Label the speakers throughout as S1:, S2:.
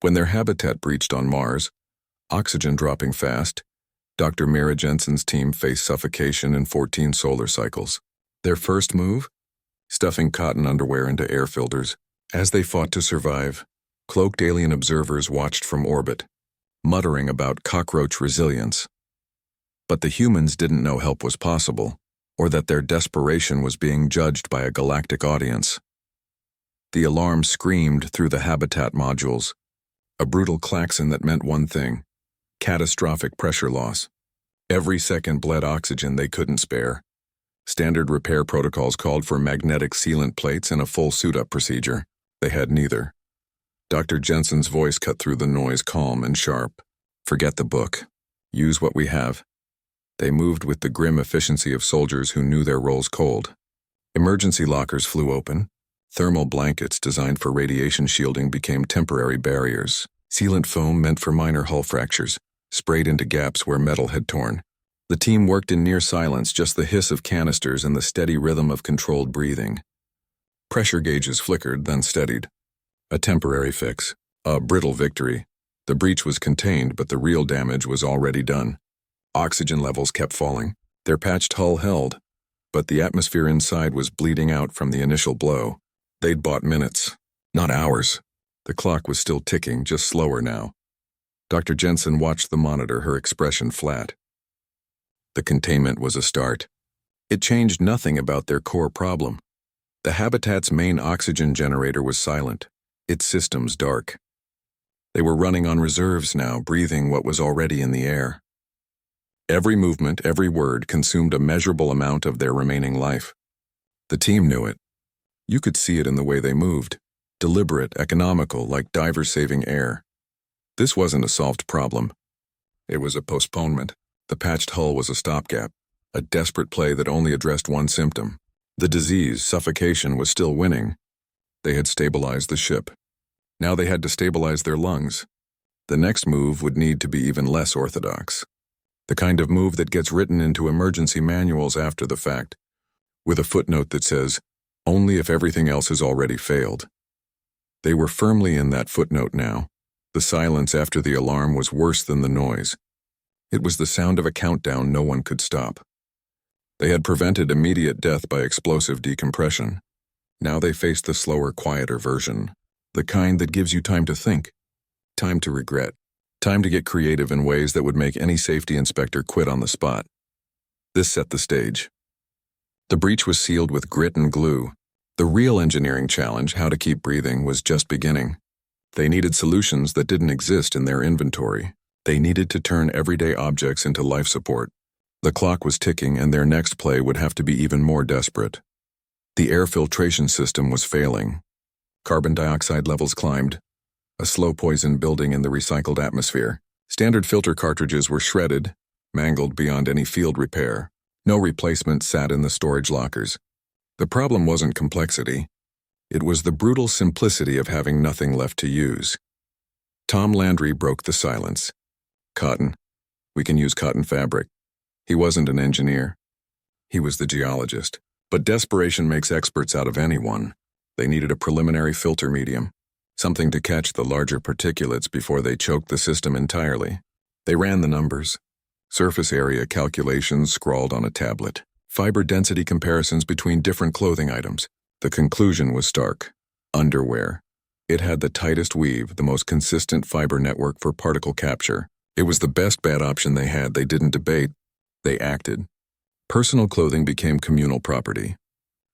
S1: When their habitat breached on Mars, oxygen dropping fast, Dr. Mira Jensen's team faced suffocation in 14 solar cycles. Their first move? Stuffing cotton underwear into air filters. As they fought to survive, cloaked alien observers watched from orbit, muttering about cockroach resilience. But the humans didn't know help was possible, or that their desperation was being judged by a galactic audience. The alarm screamed through the habitat modules, a brutal klaxon that meant one thing: catastrophic pressure loss. Every second bled oxygen they couldn't spare. Standard repair protocols called for magnetic sealant plates and a full suit-up procedure. They had neither. Dr. Jensen's voice cut through the noise, calm and sharp. Forget the book. Use what we have. They moved with the grim efficiency of soldiers who knew their roles cold. Emergency lockers flew open. Thermal blankets designed for radiation shielding became temporary barriers. Sealant foam meant for minor hull fractures, sprayed into gaps where metal had torn. The team worked in near silence, just the hiss of canisters and the steady rhythm of controlled breathing. Pressure gauges flickered, then steadied. A temporary fix. A brittle victory. The breach was contained, but the real damage was already done. Oxygen levels kept falling. Their patched hull held, but the atmosphere inside was bleeding out from the initial blow. They'd bought minutes, not hours. The clock was still ticking, just slower now. Dr. Jensen watched the monitor, her expression flat. The containment was a start. It changed nothing about their core problem. The habitat's main oxygen generator was silent, its systems dark. They were running on reserves now, breathing what was already in the air. Every movement, every word consumed a measurable amount of their remaining life. The team knew it. You could see it in the way they moved. Deliberate, economical, like divers saving air. This wasn't a solved problem. It was a postponement. The patched hull was a stopgap, a desperate play that only addressed one symptom. The disease, suffocation, was still winning. They had stabilized the ship. Now they had to stabilize their lungs. The next move would need to be even less orthodox. The kind of move that gets written into emergency manuals after the fact, with a footnote that says, "Only if everything else has already failed." They were firmly in that footnote now. The silence after the alarm was worse than the noise. It was the sound of a countdown no one could stop. They had prevented immediate death by explosive decompression. Now they faced the slower, quieter version, the kind that gives you time to think, time to regret, time to get creative in ways that would make any safety inspector quit on the spot. This set the stage. The breach was sealed with grit and glue. The real engineering challenge, how to keep breathing, was just beginning. They needed solutions that didn't exist in their inventory. They needed to turn everyday objects into life support. The clock was ticking, and their next play would have to be even more desperate. The air filtration system was failing. Carbon dioxide levels climbed, a slow poison building in the recycled atmosphere. Standard filter cartridges were shredded, mangled beyond any field repair. No replacement sat in the storage lockers. The problem wasn't complexity. It was the brutal simplicity of having nothing left to use. Tom Landry broke the silence. Cotton. We can use cotton fabric. He wasn't an engineer. He was the geologist. But desperation makes experts out of anyone. They needed a preliminary filter medium, something to catch the larger particulates before they choked the system entirely. They ran the numbers. Surface area calculations scrawled on a tablet. Fiber density comparisons between different clothing items. The conclusion was stark. Underwear. It had the tightest weave, the most consistent fiber network for particle capture. It was the best bad option they had. They didn't debate. They acted. Personal clothing became communal property.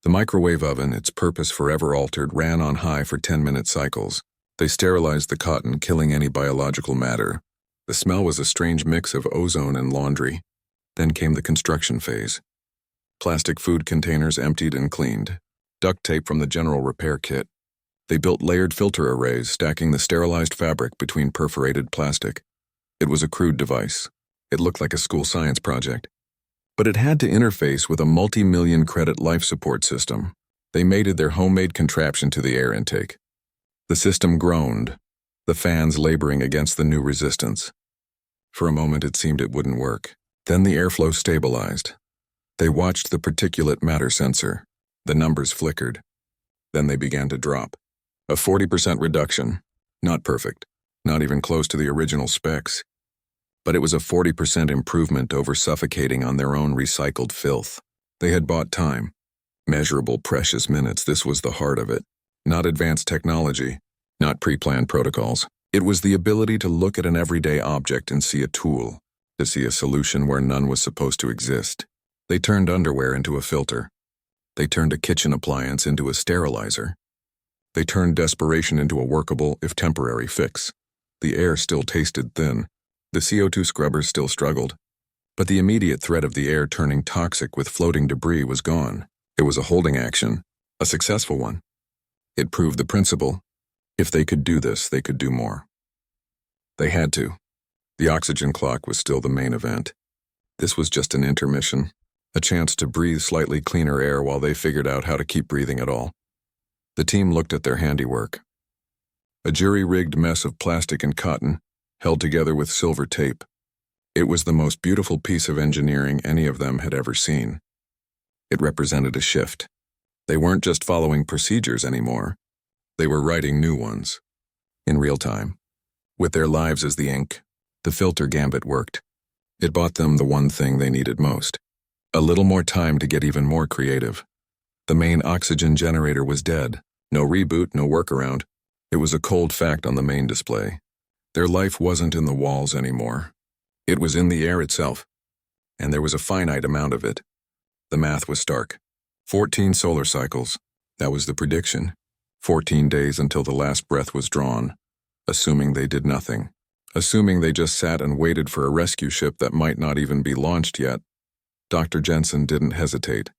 S1: The microwave oven, its purpose forever altered, ran on high for 10-minute cycles. They sterilized the cotton, killing any biological matter. The smell was a strange mix of ozone and laundry. Then came the construction phase. Plastic food containers emptied and cleaned. Duct tape from the general repair kit. They built layered filter arrays, stacking the sterilized fabric between perforated plastic. It was a crude device. It looked like a school science project. But it had to interface with a multi-million credit life support system. They mated their homemade contraption to the air intake. The system groaned, the fans laboring against the new resistance. For a moment it seemed it wouldn't work. Then the airflow stabilized. They watched the particulate matter sensor. The numbers flickered. Then they began to drop. A 40% reduction. Not perfect. not even close to the original specs. But it was a 40% improvement over suffocating on their own recycled filth. They had bought time. Measurable precious minutes, this was the heart of it. Not advanced technology, not pre-planned protocols. It was the ability to look at an everyday object and see a tool, to see a solution where none was supposed to exist. They turned underwear into a filter. They turned a kitchen appliance into a sterilizer. They turned desperation into a workable, if temporary, fix. The air still tasted thin. The CO2 scrubbers still struggled. But the immediate threat of the air turning toxic with floating debris was gone. It was a holding action, a successful one. It proved the principle. If they could do this, they could do more. They had to. The oxygen clock was still the main event. This was just an intermission, a chance to breathe slightly cleaner air while they figured out how to keep breathing at all. The team looked at their handiwork. A jury-rigged mess of plastic and cotton, held together with silver tape. It was the most beautiful piece of engineering any of them had ever seen. It represented a shift. They weren't just following procedures anymore. They were writing new ones. In real time. With their lives as the ink, the filter gambit worked. It bought them the one thing they needed most. A little more time to get even more creative. The main oxygen generator was dead. No reboot, no workaround. It was a cold fact on the main display. Their life wasn't in the walls anymore. It was in the air itself. And there was a finite amount of it. The math was stark. 14 solar cycles. That was the prediction. 14 days until the last breath was drawn. Assuming they did nothing. Assuming they just sat and waited for a rescue ship that might not even be launched yet. Dr. Jensen didn't hesitate.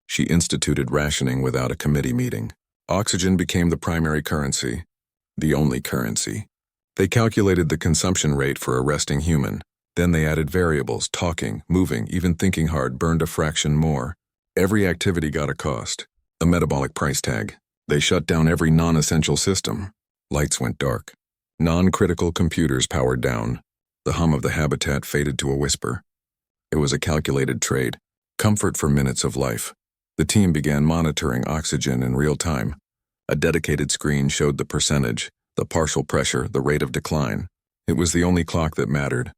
S1: She instituted rationing without a committee meeting. Oxygen became the primary currency. The only currency. They calculated the consumption rate for a resting human. Then they added variables, talking, moving, even thinking hard burned a fraction more. Every activity got a cost, a metabolic price tag. They shut down every non-essential system. Lights went dark. Non-critical computers powered down. The hum of the habitat faded to a whisper. It was a calculated trade. Comfort for minutes of life. The team began monitoring oxygen in real time. A dedicated screen showed the percentage, the partial pressure, the rate of decline. It was the only clock that mattered.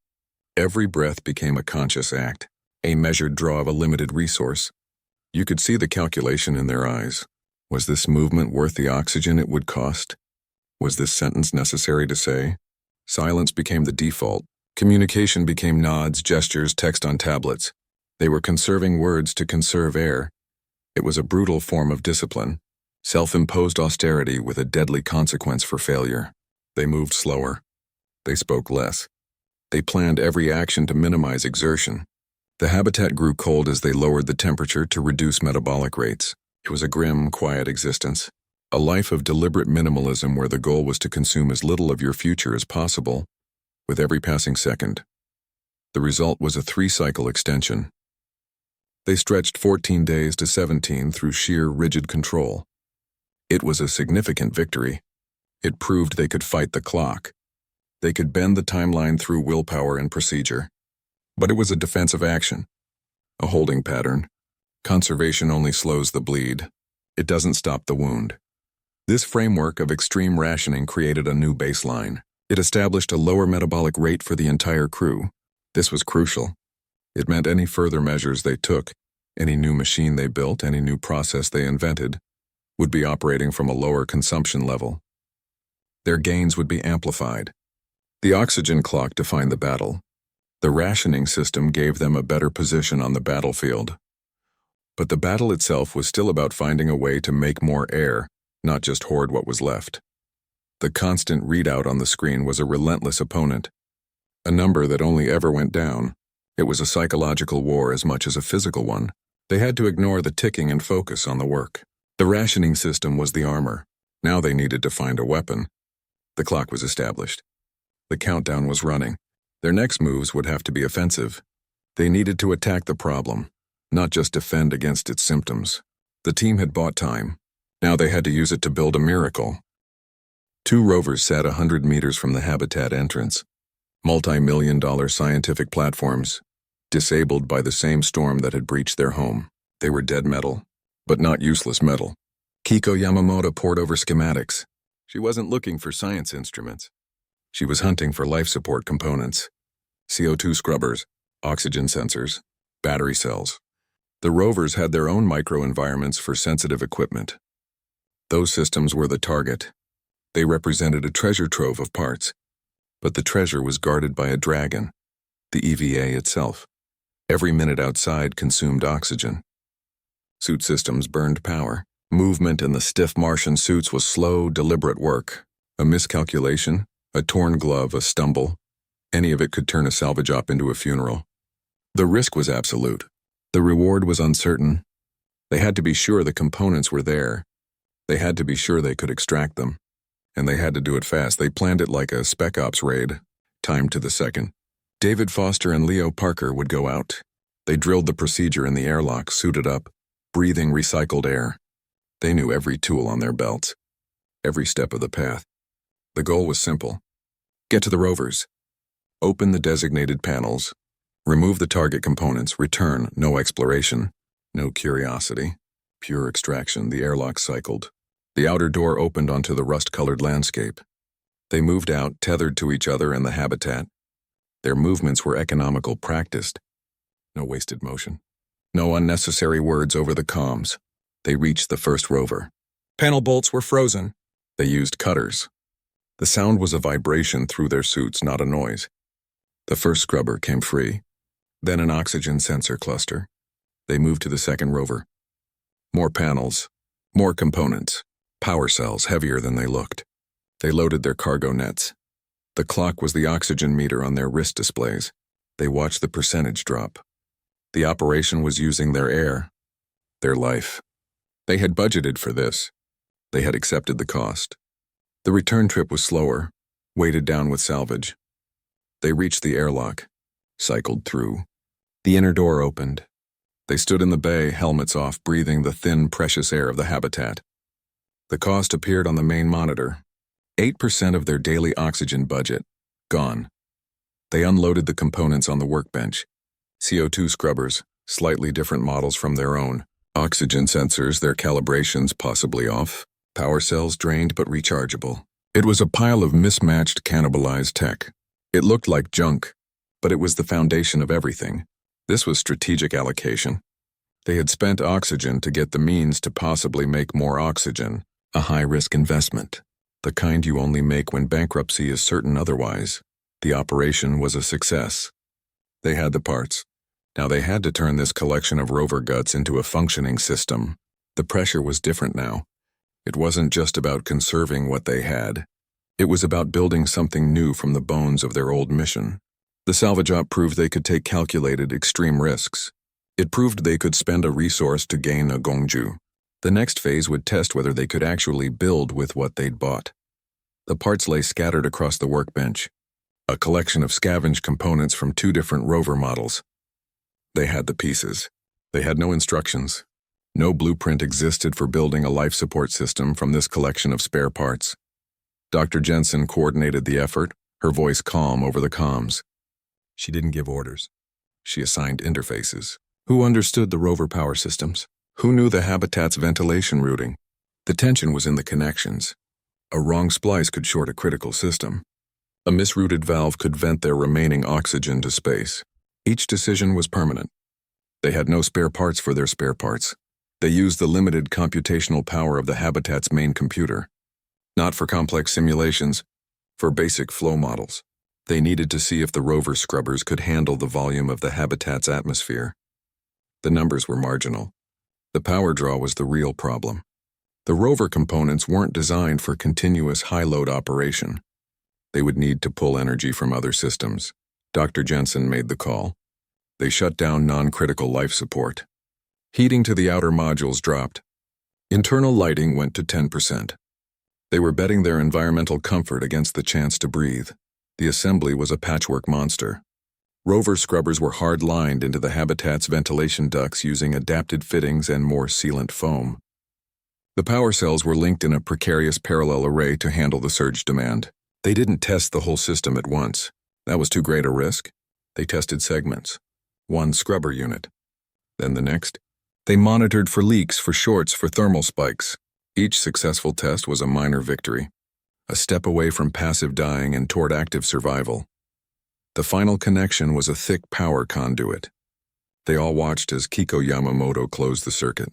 S1: Every breath became a conscious act, a measured draw of a limited resource. You could see the calculation in their eyes. Was this movement worth the oxygen it would cost? Was this sentence necessary to say? Silence became the default. Communication became nods, gestures, text on tablets. They were conserving words to conserve air. It was a brutal form of discipline. Self-imposed austerity with a deadly consequence for failure. They moved slower. They spoke less. They planned every action to minimize exertion. The habitat grew cold as they lowered the temperature to reduce metabolic rates. It was a grim, quiet existence. A life of deliberate minimalism where the goal was to consume as little of your future as possible, with every passing second. The result was a 3-cycle extension. They stretched 14 days to 17 through sheer rigid control. It was a significant victory. It proved they could fight the clock. They could bend the timeline through willpower and procedure. But it was a defensive action, a holding pattern. Conservation only slows the bleed. It doesn't stop the wound. This framework of extreme rationing created a new baseline. It established a lower metabolic rate for the entire crew. This was crucial. It meant any further measures they took, any new machine they built, any new process they invented, would be operating from a lower consumption level. Their gains would be amplified. The oxygen clock defined the battle. The rationing system gave them a better position on the battlefield. But the battle itself was still about finding a way to make more air, not just hoard what was left. The constant readout on the screen was a relentless opponent, a number that only ever went down. It was a psychological war as much as a physical one. They had to ignore the ticking and focus on the work. The rationing system was the armor. Now they needed to find a weapon. The clock was established. The countdown was running. Their next moves would have to be offensive. They needed to attack the problem, not just defend against its symptoms. The team had bought time. Now they had to use it to build a miracle. 2 rovers sat 100 meters from the habitat entrance. Multi-million-dollar scientific platforms, disabled by the same storm that had breached their home. They were dead metal, but not useless metal. Kiko Yamamoto pored over schematics. She wasn't looking for science instruments. She was hunting for life support components: CO2 scrubbers, oxygen sensors, battery cells. The rovers had their own microenvironments for sensitive equipment. Those systems were the target. They represented a treasure trove of parts. But the treasure was guarded by a dragon, the EVA itself. Every minute outside consumed oxygen. Suit systems burned power. Movement in the stiff Martian suits was slow, deliberate work. A miscalculation, a torn glove, a stumble, any of it could turn a salvage op into a funeral. The risk was absolute. The reward was uncertain. They had to be sure the components were there. They had to be sure they could extract them. And they had to do it fast. They planned it like a Spec Ops raid, timed to the second. David Foster and Leo Parker would go out. They drilled the procedure in the airlock, suited up, breathing recycled air. They knew every tool on their belts, every step of the path. The goal was simple. Get to the rovers. Open the designated panels. Remove the target components. Return. No exploration. No curiosity. Pure extraction. The airlock cycled. The outer door opened onto the rust-colored landscape. They moved out, tethered to each other and the habitat. Their movements were economical, practiced. No wasted motion. No unnecessary words over the comms. They reached the first rover. Panel bolts were frozen. They used cutters. The sound was a vibration through their suits, not a noise. The first scrubber came free, then an oxygen sensor cluster. They moved to the second rover. More panels, more components, power cells heavier than they looked. They loaded their cargo nets. The clock was the oxygen meter on their wrist displays. They watched the percentage drop. The operation was using their air, their life. They had budgeted for this. They had accepted the cost. The return trip was slower, weighted down with salvage. They reached the airlock, cycled through. The inner door opened. They stood in the bay, helmets off, breathing the thin, precious air of the habitat. The cost appeared on the main monitor. 8% of their daily oxygen budget, gone. They unloaded the components on the workbench. CO2 scrubbers, slightly different models from their own. Oxygen sensors, their calibrations possibly off. Power cells drained but rechargeable. It was a pile of mismatched, cannibalized tech. It looked like junk, but it was the foundation of everything. This was strategic allocation. They had spent oxygen to get the means to possibly make more oxygen, a high-risk investment, the kind you only make when bankruptcy is certain otherwise. The operation was a success. They had the parts. Now they had to turn this collection of rover guts into a functioning system. The pressure was different now. It wasn't just about conserving what they had. It was about building something new from the bones of their old mission. The salvage op proved they could take calculated, extreme risks. It proved they could spend a resource to gain a gongju. The next phase would test whether they could actually build with what they'd bought. The parts lay scattered across the workbench, a collection of scavenged components from 2 different rover models. They had the pieces. They had no instructions. No blueprint existed for building a life support system from this collection of spare parts. Dr. Jensen coordinated the effort, her voice calm over the comms. She didn't give orders. She assigned interfaces. Who understood the rover power systems? Who knew the habitat's ventilation routing? The tension was in the connections. A wrong splice could short a critical system. A misrouted valve could vent their remaining oxygen to space. Each decision was permanent. They had no spare parts for their spare parts. They used the limited computational power of the habitat's main computer. Not for complex simulations, for basic flow models. They needed to see if the rover scrubbers could handle the volume of the habitat's atmosphere. The numbers were marginal. The power draw was the real problem. The rover components weren't designed for continuous high-load operation. They would need to pull energy from other systems. Dr. Jensen made the call. They shut down non-critical life support. Heating to the outer modules dropped. Internal lighting went to 10%. They were betting their environmental comfort against the chance to breathe. The assembly was a patchwork monster. Rover scrubbers were hard-lined into the habitat's ventilation ducts using adapted fittings and more sealant foam. The power cells were linked in a precarious parallel array to handle the surge demand. They didn't test the whole system at once. That was too great a risk. They tested segments. 1 scrubber unit. Then the next. They monitored for leaks, for shorts, for thermal spikes. Each successful test was a minor victory. a step away from passive dying and toward active survival. The final connection was a thick power conduit. They all watched as Kiko Yamamoto closed the circuit.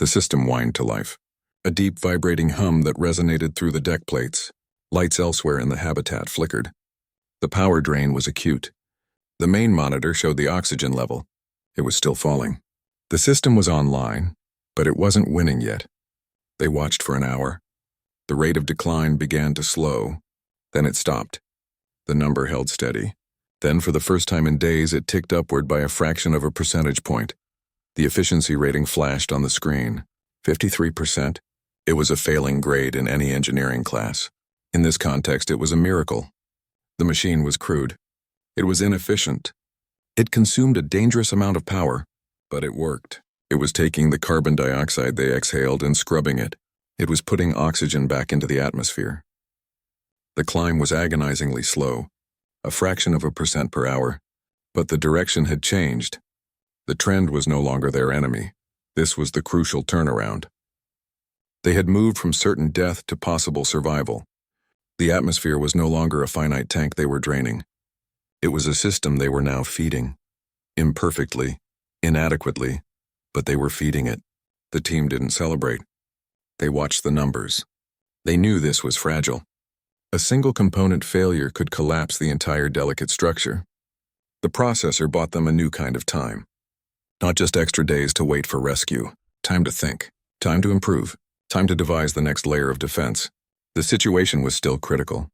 S1: The system whined to life. A deep vibrating hum that resonated through the deck plates. Lights elsewhere in the habitat flickered. The power drain was acute. The main monitor showed the oxygen level. It was still falling. The system was online, but it wasn't winning yet. They watched for an hour. The rate of decline began to slow. Then it stopped. The number held steady. Then, for the first time in days, it ticked upward by a fraction of a percentage point. The efficiency rating flashed on the screen. 53%. It was a failing grade in any engineering class. In this context, it was a miracle. The machine was crude. It was inefficient. It consumed a dangerous amount of power, but it worked. It was taking the carbon dioxide they exhaled and scrubbing it. It was putting oxygen back into the atmosphere. The climb was agonizingly slow, a fraction of a percent per hour, but the direction had changed. The trend was no longer their enemy. This was the crucial turnaround. They had moved from certain death to possible survival. The atmosphere was no longer a finite tank they were draining. It was a system they were now feeding. Imperfectly, inadequately, but they were feeding it. The team didn't celebrate. They watched the numbers. They knew this was fragile. A single component failure could collapse the entire delicate structure. The processor bought them a new kind of time. Not just extra days to wait for rescue. Time to think. Time to improve. Time to devise the next layer of defense. The situation was still critical,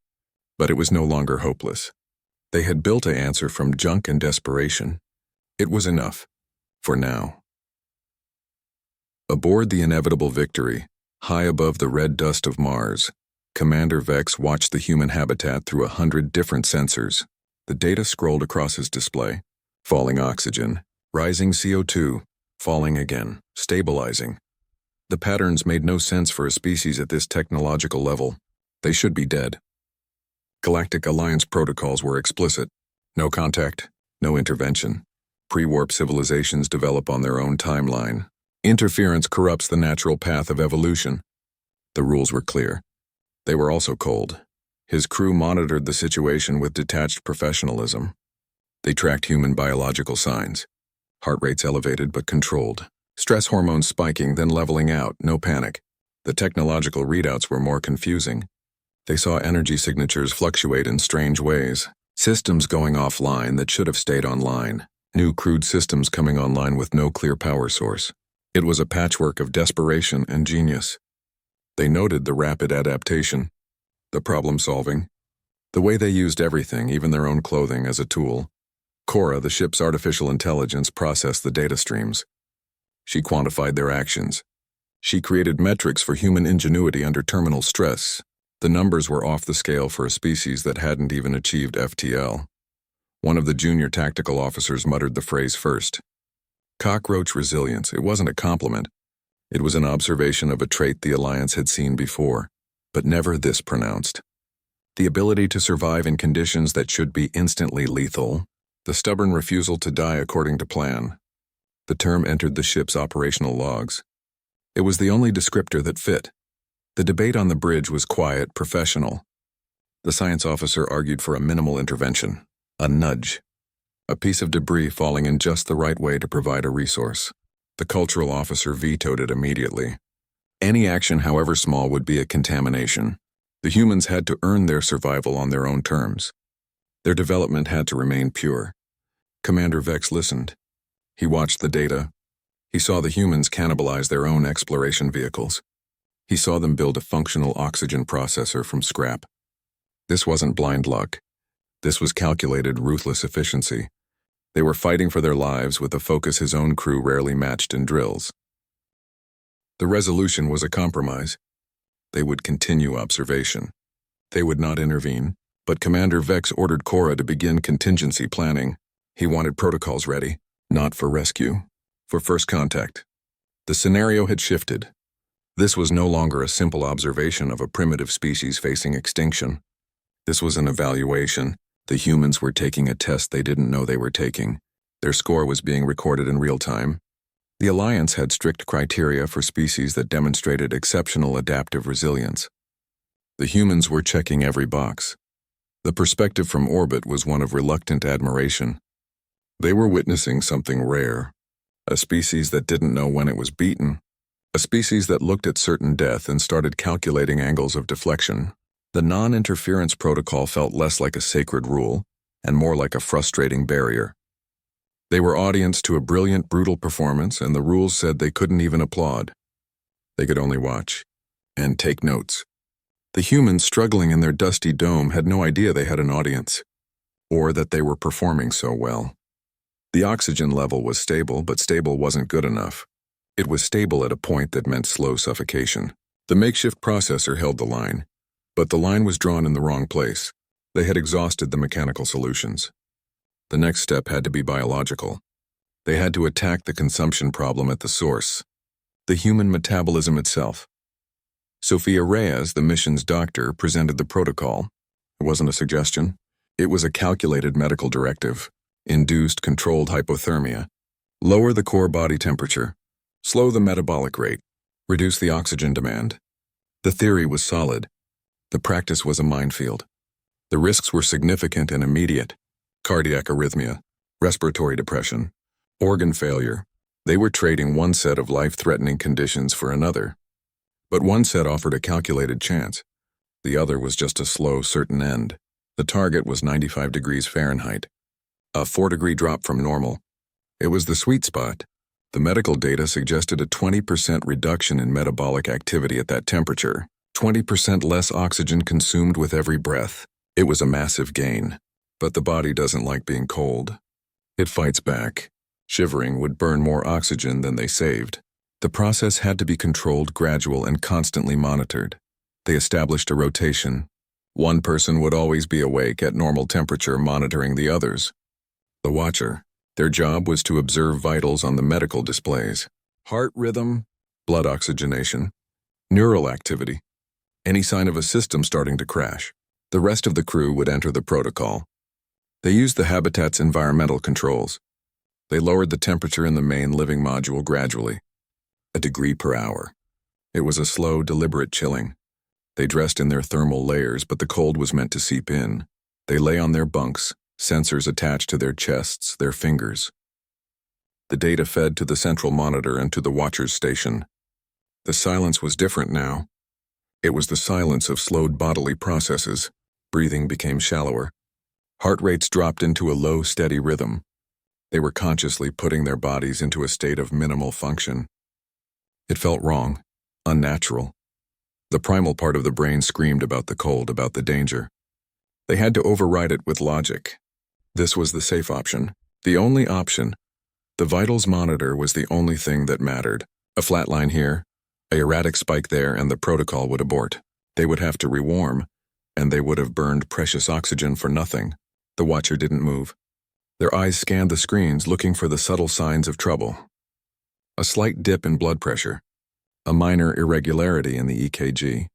S1: but it was no longer hopeless. They had built an answer from junk and desperation. It was enough. For now. Aboard the inevitable Victory, high above the red dust of Mars, Commander Vex watched the human habitat through 100 different sensors. The data scrolled across his display. Falling oxygen, rising CO2, falling again, stabilizing. The patterns made no sense for a species at this technological level. They should be dead. Galactic Alliance protocols were explicit. No contact, no intervention. Pre-warp civilizations develop on their own timeline. Interference corrupts the natural path of evolution. The rules were clear. They were also cold. His crew monitored the situation with detached professionalism. They tracked human biological signs. Heart rates elevated but controlled. Stress hormones spiking, then leveling out, no panic. The technological readouts were more confusing. They saw energy signatures fluctuate in strange ways. Systems going offline that should have stayed online. New crude systems coming online with no clear power source. It was a patchwork of desperation and genius. They noted the rapid adaptation, the problem-solving, the way they used everything, even their own clothing, as a tool. Cora, the ship's artificial intelligence, processed the data streams. She quantified their actions. She created metrics for human ingenuity under terminal stress. The numbers were off the scale for a species that hadn't even achieved FTL. One of the junior tactical officers muttered the phrase first. Cockroach resilience. It wasn't a compliment. It was an observation of a trait the Alliance had seen before, but never this pronounced. The ability to survive in conditions that should be instantly lethal. The stubborn refusal to die according to plan. The term entered the ship's operational logs. It was the only descriptor that fit. The debate on the bridge was quiet, professional. The science officer argued for a minimal intervention, a nudge, a piece of debris falling in just the right way to provide a resource. The cultural officer vetoed it immediately. Any action, however small, would be a contamination. The humans had to earn their survival on their own terms. Their development had to remain pure. Commander Vex listened. He watched the data. He saw the humans cannibalize their own exploration vehicles. He saw them build a functional oxygen processor from scrap. This wasn't blind luck. This was calculated, ruthless efficiency. They were fighting for their lives with a focus his own crew rarely matched in drills. The resolution was a compromise. They would continue observation. They would not intervene, but Commander Vex ordered Cora to begin contingency planning. He wanted protocols ready. Not for rescue, for first contact. The scenario had shifted. This was no longer a simple observation of a primitive species facing extinction. This was an evaluation. The humans were taking a test they didn't know they were taking. Their score was being recorded in real time. The Alliance had strict criteria for species that demonstrated exceptional adaptive resilience. The humans were checking every box. The perspective from orbit was one of reluctant admiration. They were witnessing something rare, a species that didn't know when it was beaten, a species that looked at certain death and started calculating angles of deflection. The non-interference protocol felt less like a sacred rule and more like a frustrating barrier. They were audience to a brilliant, brutal performance, and the rules said they couldn't even applaud. They could only watch and take notes. The humans struggling in their dusty dome had no idea they had an audience, or that they were performing so well. The oxygen level was stable, but stable wasn't good enough. It was stable at a point that meant slow suffocation. The makeshift processor held the line, but the line was drawn in the wrong place. They had exhausted the mechanical solutions. The next step had to be biological. They had to attack the consumption problem at the source, the human metabolism itself. Sophia Reyes, the mission's doctor, presented the protocol. It wasn't a suggestion. It was a calculated medical directive. Induced controlled hypothermia. Lower the core body temperature. Slow the metabolic rate. Reduce the oxygen demand. The theory was solid. The practice was a minefield. The risks were significant and immediate. Cardiac arrhythmia, respiratory depression, organ failure. They were trading one set of life-threatening conditions for another. But one set offered a calculated chance. The other was just a slow, certain end. The target was 95 degrees Fahrenheit, a 4-degree drop from normal. It was the sweet spot. The medical data suggested a 20% reduction in metabolic activity at that temperature, 20% less oxygen consumed with every breath. It was a massive gain. But the body doesn't like being cold. It fights back. Shivering would burn more oxygen than they saved. The process had to be controlled, gradual, and constantly monitored. They established a rotation. One person would always be awake at normal temperature, monitoring the others. The watcher. Their job was to observe vitals on the medical displays. Heart rhythm, blood oxygenation, neural activity, any sign of a system starting to crash. The rest of the crew would enter the protocol. They used the habitat's environmental controls. They lowered the temperature in the main living module gradually, a degree per hour. It was a slow, deliberate chilling. They dressed in their thermal layers, but the cold was meant to seep in. They lay on their bunks, sensors attached to their chests, their fingers. The data fed to the central monitor and to the watcher's station. The silence was different now. It was the silence of slowed bodily processes. Breathing became shallower. Heart rates dropped into a low, steady rhythm. They were consciously putting their bodies into a state of minimal function. It felt wrong, unnatural. The primal part of the brain screamed about the cold, about the danger. They had to override it with logic. This was the safe option, the only option. The vitals monitor was the only thing that mattered. A flat line here, a erratic spike there, and the protocol would abort. They would have to rewarm, and they would have burned precious oxygen for nothing. The watcher didn't move. Their eyes scanned the screens, looking for the subtle signs of trouble. A slight dip in blood pressure, a minor irregularity in the EKG.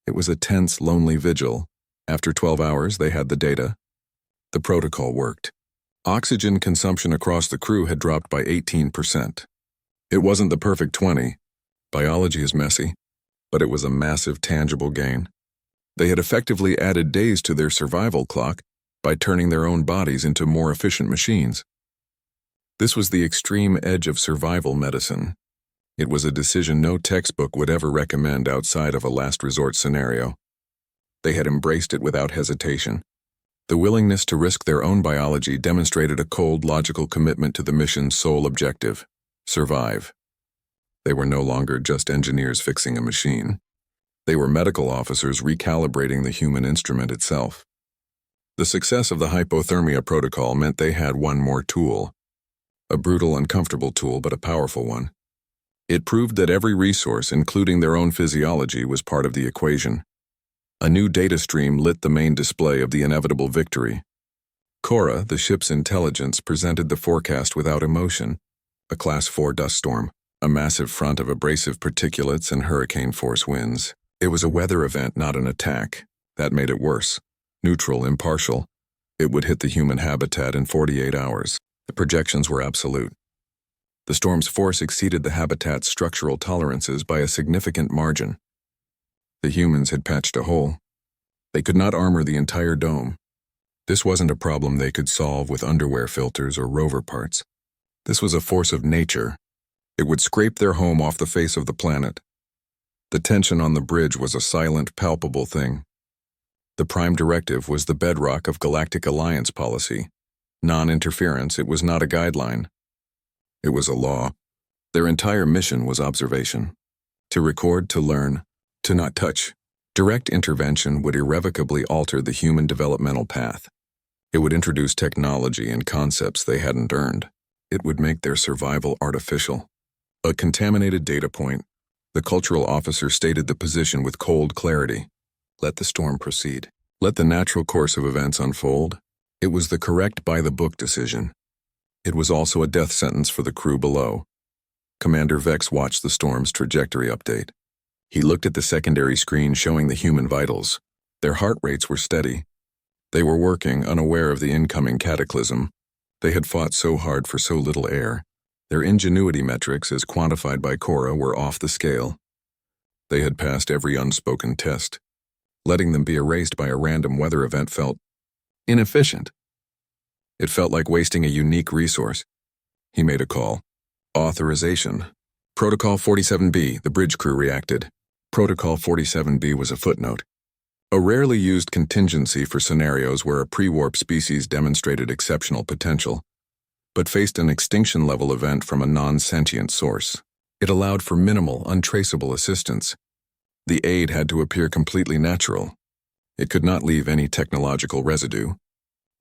S1: It was a tense, lonely vigil. After 12 hours, they had the data. The protocol worked. Oxygen consumption across the crew had dropped by 18%. It wasn't the perfect 20. Biology is messy, but it was a massive, tangible gain. They had effectively added days to their survival clock by turning their own bodies into more efficient machines. This was the extreme edge of survival medicine. It was a decision no textbook would ever recommend outside of a last resort scenario. They had embraced it without hesitation. The willingness to risk their own biology demonstrated a cold, logical commitment to the mission's sole objective: survive. They were no longer just engineers fixing a machine. They were medical officers recalibrating the human instrument itself. The success of the hypothermia protocol meant they had one more tool. A brutal, uncomfortable tool, but a powerful one. It proved that every resource, including their own physiology, was part of the equation. A new data stream lit the main display of the inevitable victory. Cora, the ship's intelligence, presented the forecast without emotion. A Class 4 dust storm, a massive front of abrasive particulates and hurricane-force winds. It was a weather event, not an attack. That made it worse. Neutral, impartial. It would hit the human habitat in 48 hours. The projections were absolute. The storm's force exceeded the habitat's structural tolerances by a significant margin. The humans had patched a hole. They could not armor the entire dome. This wasn't a problem they could solve with underwear filters or rover parts. This was a force of nature. It would scrape their home off the face of the planet. The tension on the bridge was a silent, palpable thing. The Prime Directive was the bedrock of Galactic Alliance policy. Non-interference, it was not a guideline. It was a law. Their entire mission was observation. To record, to learn, to not touch. Direct intervention would irrevocably alter the human developmental path. It would introduce technology and concepts they hadn't earned. It would make their survival artificial. A contaminated data point. The cultural officer stated the position with cold clarity. Let the storm proceed. Let the natural course of events unfold. It was the correct by-the-book decision. It was also a death sentence for the crew below. Commander Vex watched the storm's trajectory update. He looked at the secondary screen showing the human vitals. Their heart rates were steady. They were working, unaware of the incoming cataclysm. They had fought so hard for so little air. Their ingenuity metrics, as quantified by Cora, were off the scale. They had passed every unspoken test. Letting them be erased by a random weather event felt inefficient. It felt like wasting a unique resource. He made a call. Authorization. Protocol 47B, the bridge crew reacted. Protocol 47B was a footnote. A rarely used contingency for scenarios where a pre-warp species demonstrated exceptional potential, but faced an extinction-level event from a non-sentient source. It allowed for minimal, untraceable assistance. The aid had to appear completely natural. It could not leave any technological residue.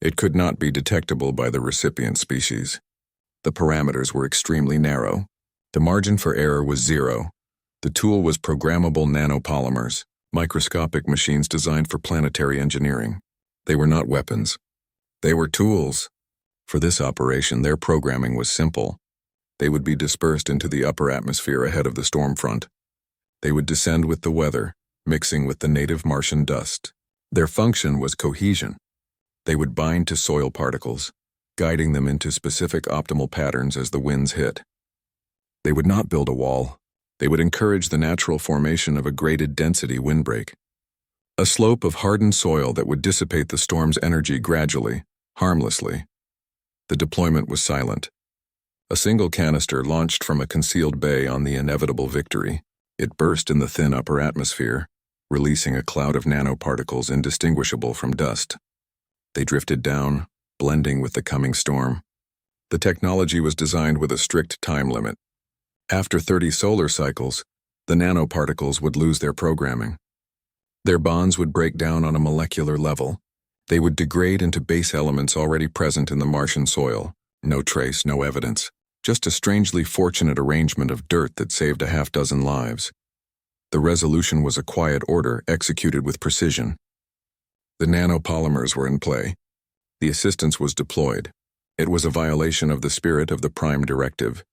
S1: It could not be detectable by the recipient species. The parameters were extremely narrow. The margin for error was zero. The tool was programmable nanopolymers, microscopic machines designed for planetary engineering. They were not weapons. They were tools. For this operation, their programming was simple. They would be dispersed into the upper atmosphere ahead of the storm front. They would descend with the weather, mixing with the native Martian dust. Their function was cohesion. They would bind to soil particles, guiding them into specific optimal patterns as the winds hit. They would not build a wall. They would encourage the natural formation of a graded density windbreak. A slope of hardened soil that would dissipate the storm's energy gradually, harmlessly. The deployment was silent. A single canister launched from a concealed bay on the inevitable victory. It burst in the thin upper atmosphere, releasing a cloud of nanoparticles indistinguishable from dust. They drifted down, blending with the coming storm. The technology was designed with a strict time limit. After 30 solar cycles, the nanoparticles would lose their programming. Their bonds would break down on a molecular level. They would degrade into base elements already present in the Martian soil. No trace, no evidence. Just a strangely fortunate arrangement of dirt that saved a half-dozen lives. The resolution was a quiet order executed with precision. The nanopolymers were in play. The assistance was deployed. It was a violation of the spirit of the Prime Directive,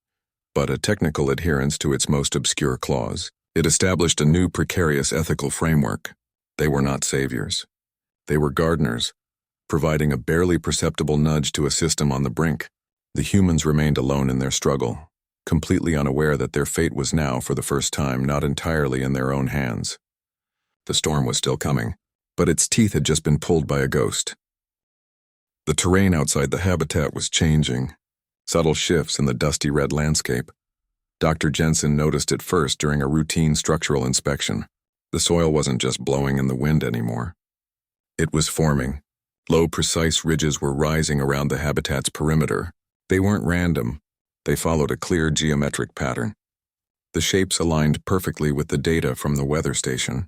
S1: but a technical adherence to its most obscure clause. It established a new precarious ethical framework. They were not saviors. They were gardeners, providing a barely perceptible nudge to a system on the brink. The humans remained alone in their struggle, completely unaware that their fate was now, for the first time, not entirely in their own hands. The storm was still coming, but its teeth had just been pulled by a ghost. The terrain outside the habitat was changing, subtle shifts in the dusty red landscape. Dr. Jensen noticed it first during a routine structural inspection. The soil wasn't just blowing in the wind anymore. It was forming. Low, precise ridges were rising around the habitat's perimeter. They weren't random. They followed a clear geometric pattern. The shapes aligned perfectly with the data from the weather station.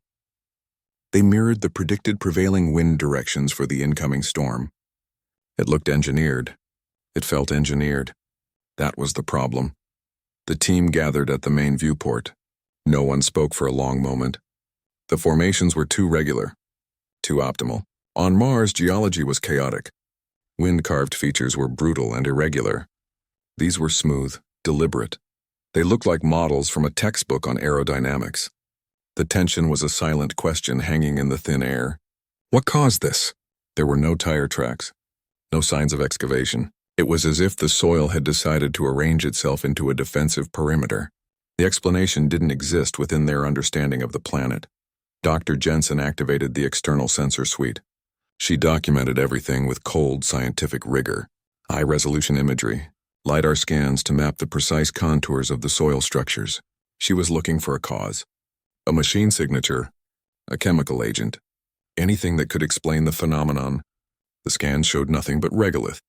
S1: They mirrored the predicted prevailing wind directions for the incoming storm. It looked engineered. It felt engineered. That was the problem. The team gathered at the main viewport. No one spoke for a long moment. The formations were too regular, too optimal. On Mars, geology was chaotic. Wind-carved features were brutal and irregular. These were smooth, deliberate. They looked like models from a textbook on aerodynamics. The tension was a silent question hanging in the thin air. What caused this? There were no tire tracks, no signs of excavation. It was as if the soil had decided to arrange itself into a defensive perimeter. The explanation didn't exist within their understanding of the planet. Dr. Jensen activated the external sensor suite. She documented everything with cold scientific rigor, high-resolution imagery, LiDAR scans to map the precise contours of the soil structures. She was looking for a cause, a machine signature, a chemical agent, anything that could explain the phenomenon. The scans showed nothing but regolith,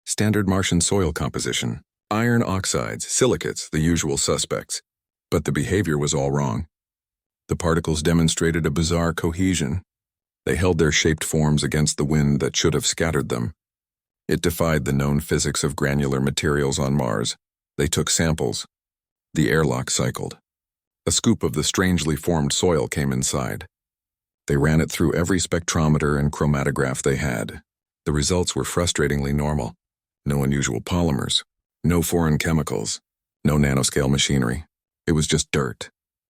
S1: standard Martian soil composition, iron oxides, silicates, the usual suspects. But the behavior was all wrong. The particles demonstrated a bizarre cohesion. They held their shaped forms against the wind that should have scattered them. It defied the known physics of granular materials on Mars. They took samples. The airlock cycled. A scoop of the strangely formed soil came inside. They ran it through every spectrometer and chromatograph they had. The results were frustratingly normal. No unusual polymers, no foreign chemicals, no nanoscale machinery. It was just dirt.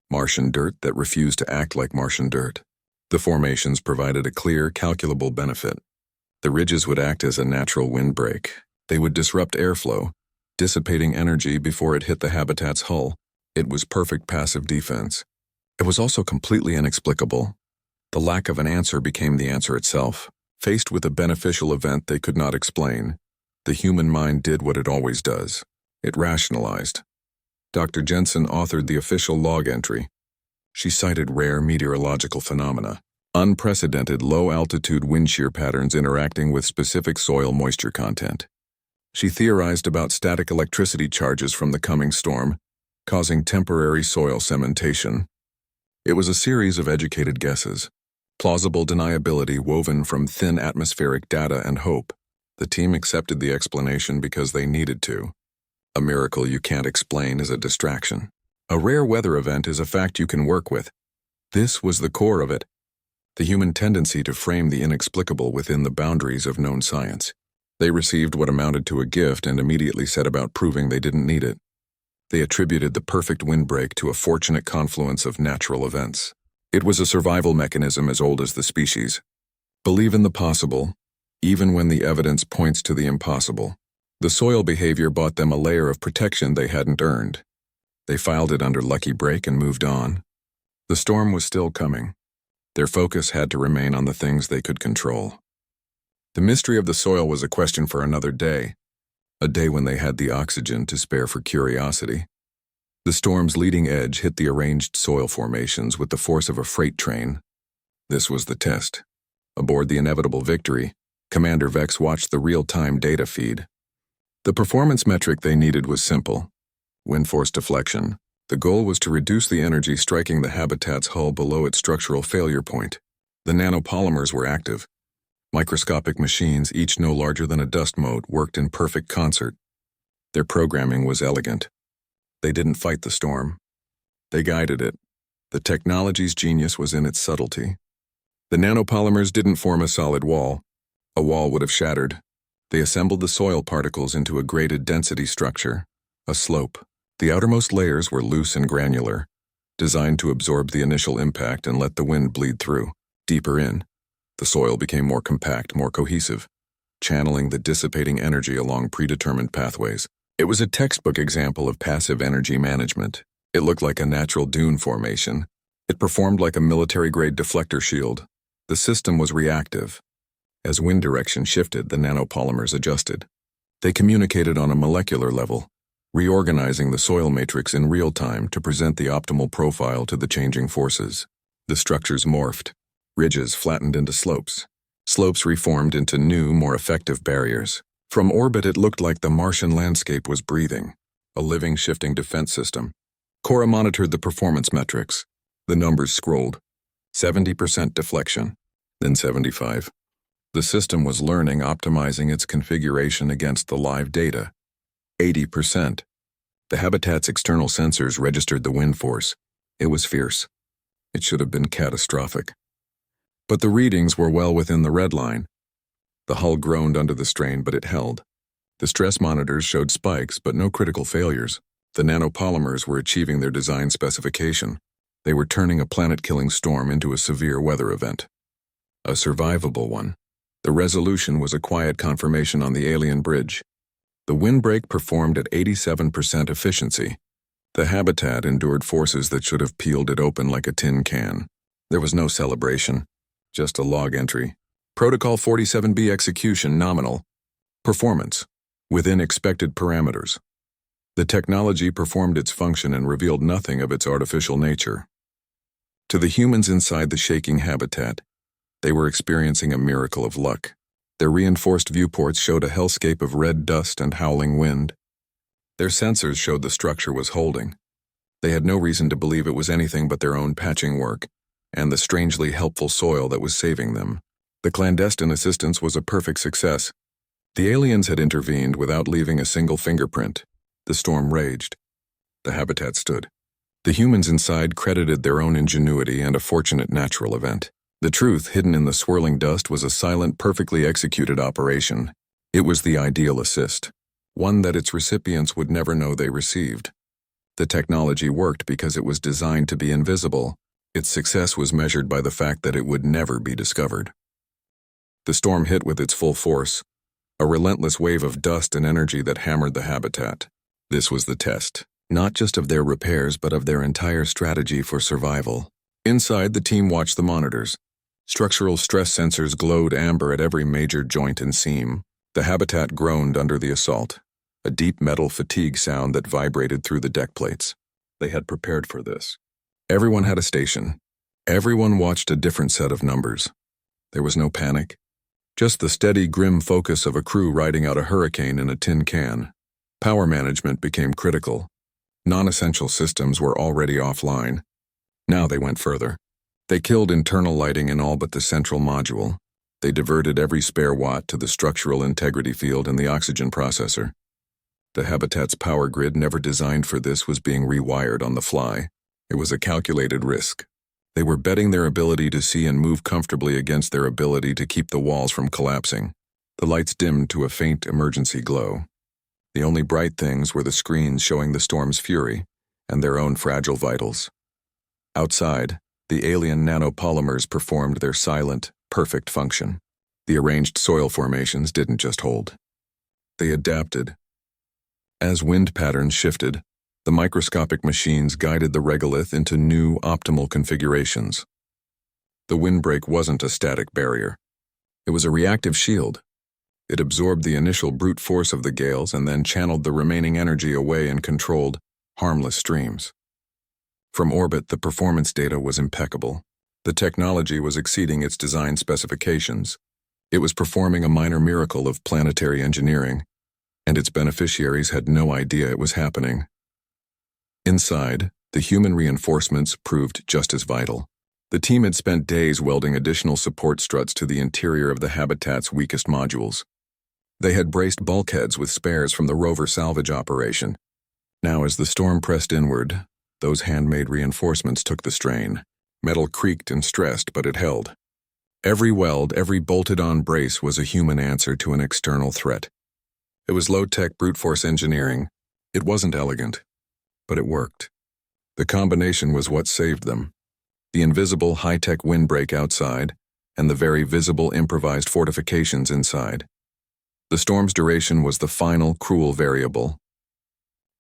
S1: Martian dirt that refused to act like Martian dirt. The formations provided a clear, calculable benefit. The ridges would act as a natural windbreak. They would disrupt airflow, dissipating energy before it hit the habitat's hull. It was perfect passive defense. It was also completely inexplicable. The lack of an answer became the answer itself. Faced with a beneficial event they could not explain, the human mind did what it always does. It rationalized. Dr. Jensen authored the official log entry. She cited rare meteorological phenomena, unprecedented low-altitude wind shear patterns interacting with specific soil moisture content. She theorized about static electricity charges from the coming storm, causing temporary soil cementation. It was a series of educated guesses, plausible deniability woven from thin atmospheric data and hope. The team accepted the explanation because they needed to. A miracle you can't explain is a distraction. A rare weather event is a fact you can work with. This was the core of it, the human tendency to frame the inexplicable within the boundaries of known science. They received what amounted to a gift and immediately set about proving they didn't need it. They attributed the perfect windbreak to a fortunate confluence of natural events. It was a survival mechanism as old as the species. Believe in the possible, even when the evidence points to the impossible. The soil behavior bought them a layer of protection they hadn't earned. They filed it under lucky break and moved on. The storm was still coming. Their focus had to remain on the things they could control. The mystery of the soil was a question for another day, a day when they had the oxygen to spare for curiosity. The storm's leading edge hit the arranged soil formations with the force of a freight train. This was the test. Aboard the inevitable Victory, Commander Vex watched the real-time data feed. The performance metric they needed was simple: wind force deflection. The goal was to reduce the energy striking the habitat's hull below its structural failure point. The nanopolymers were active. Microscopic machines, each no larger than a dust mote, worked in perfect concert. Their programming was elegant. They didn't fight the storm. They guided it. The technology's genius was in its subtlety. The nanopolymers didn't form a solid wall. A wall would have shattered. They assembled the soil particles into a graded density structure, a slope. The outermost layers were loose and granular, designed to absorb the initial impact and let the wind bleed through. Deeper in, the soil became more compact, more cohesive, channeling the dissipating energy along predetermined pathways. It was a textbook example of passive energy management. It looked like a natural dune formation. It performed like a military-grade deflector shield. The system was reactive. As wind direction shifted, the nanopolymers adjusted. They communicated on a molecular level, reorganizing the soil matrix in real time to present the optimal profile to the changing forces. The structures morphed. Ridges flattened into slopes. Slopes reformed into new, more effective barriers. From orbit, it looked like the Martian landscape was breathing, a living, shifting defense system. Cora monitored the performance metrics. The numbers scrolled. 70% deflection, then 75. The system was learning, optimizing its configuration against the live data. 80%. The habitat's external sensors registered the wind force. It was fierce. It should have been catastrophic. But the readings were well within the red line. The hull groaned under the strain, but it held. The stress monitors showed spikes, but no critical failures. The nanopolymers were achieving their design specification. They were turning a planet-killing storm into a severe weather event. A survivable one. The resolution was a quiet confirmation on the alien bridge. The windbreak performed at 87% efficiency. The habitat endured forces that should have peeled it open like a tin can. There was no celebration, just a log entry. Protocol 47B execution nominal. Performance. Within expected parameters. The technology performed its function and revealed nothing of its artificial nature. To the humans inside the shaking habitat, they were experiencing a miracle of luck. Their reinforced viewports showed a hellscape of red dust and howling wind. Their sensors showed the structure was holding. They had no reason to believe it was anything but their own patching work, and the strangely helpful soil that was saving them. The clandestine assistance was a perfect success. The aliens had intervened without leaving a single fingerprint. The storm raged. The habitat stood. The humans inside credited their own ingenuity and a fortunate natural event. The truth hidden in the swirling dust was a silent, perfectly executed operation. It was the ideal assist, one that its recipients would never know they received. The technology worked because it was designed to be invisible. Its success was measured by the fact that it would never be discovered. The storm hit with its full force, a relentless wave of dust and energy that hammered the habitat. This was the test, not just of their repairs but of their entire strategy for survival. Inside, the team watched the monitors. Structural stress sensors glowed amber at every major joint and seam. The habitat groaned under the assault, a deep metal fatigue sound that vibrated through the deck plates. They had prepared for this. Everyone had a station. Everyone watched a different set of numbers. There was no panic, just the steady, grim focus of a crew riding out a hurricane in a tin can. Power management became critical. Non-essential systems were already offline. Now they went further. They killed internal lighting in all but the central module. They diverted every spare watt to the structural integrity field and the oxygen processor. The habitat's power grid, never designed for this, was being rewired on the fly. It was a calculated risk. They were betting their ability to see and move comfortably against their ability to keep the walls from collapsing. The lights dimmed to a faint emergency glow. The only bright things were the screens showing the storm's fury and their own fragile vitals. Outside, the alien nanopolymers performed their silent, perfect function. The arranged soil formations didn't just hold. They adapted. As wind patterns shifted, the microscopic machines guided the regolith into new, optimal configurations. The windbreak wasn't a static barrier. It was a reactive shield. It absorbed the initial brute force of the gales and then channeled the remaining energy away in controlled, harmless streams. From orbit, the performance data was impeccable. The technology was exceeding its design specifications. It was performing a minor miracle of planetary engineering, and its beneficiaries had no idea it was happening. Inside, the human reinforcements proved just as vital. The team had spent days welding additional support struts to the interior of the habitat's weakest modules. They had braced bulkheads with spares from the rover salvage operation. Now, as the storm pressed inward, those handmade reinforcements took the strain. Metal creaked and stressed, but it held. Every weld, every bolted-on brace was a human answer to an external threat. It was low-tech brute force engineering. It wasn't elegant, but it worked. The combination was what saved them. The invisible high-tech windbreak outside, and the very visible improvised fortifications inside. The storm's duration was the final, cruel variable.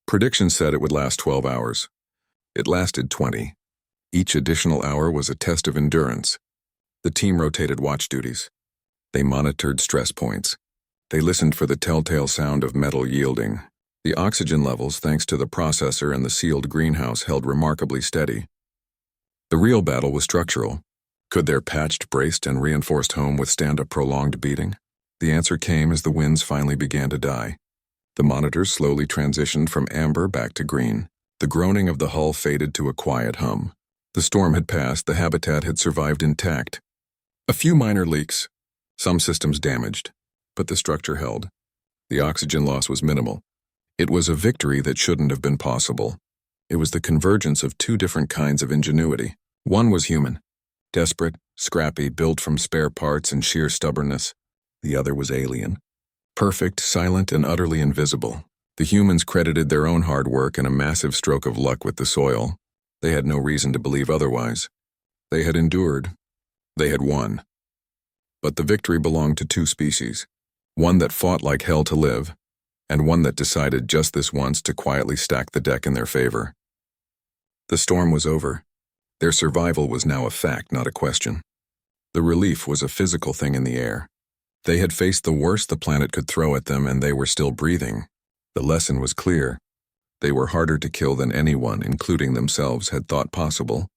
S1: Predictions said it would last 12 hours. It lasted 20. Each additional hour was a test of endurance. The team rotated watch duties. They monitored stress points. They listened for the telltale sound of metal yielding. The oxygen levels, thanks to the processor and the sealed greenhouse, held remarkably steady. The real battle was structural. Could their patched, braced, and reinforced home withstand a prolonged beating? The answer came as the winds finally began to die. The monitors slowly transitioned from amber back to green. The groaning of the hull faded to a quiet hum. The storm had passed, the habitat had survived intact. A few minor leaks, some systems damaged, but the structure held. The oxygen loss was minimal. It was a victory that shouldn't have been possible. It was the convergence of two different kinds of ingenuity. One was human, desperate, scrappy, built from spare parts and sheer stubbornness. The other was alien, perfect, silent, and utterly invisible. The humans credited their own hard work and a massive stroke of luck with the soil. They had no reason to believe otherwise. They had endured. They had won. But the victory belonged to two species, one that fought like hell to live, and one that decided just this once to quietly stack the deck in their favor. The storm was over. Their survival was now a fact, not a question. The relief was a physical thing in the air. They had faced the worst the planet could throw at them, and they were still breathing. The lesson was clear. They were harder to kill than anyone, including themselves, had thought possible,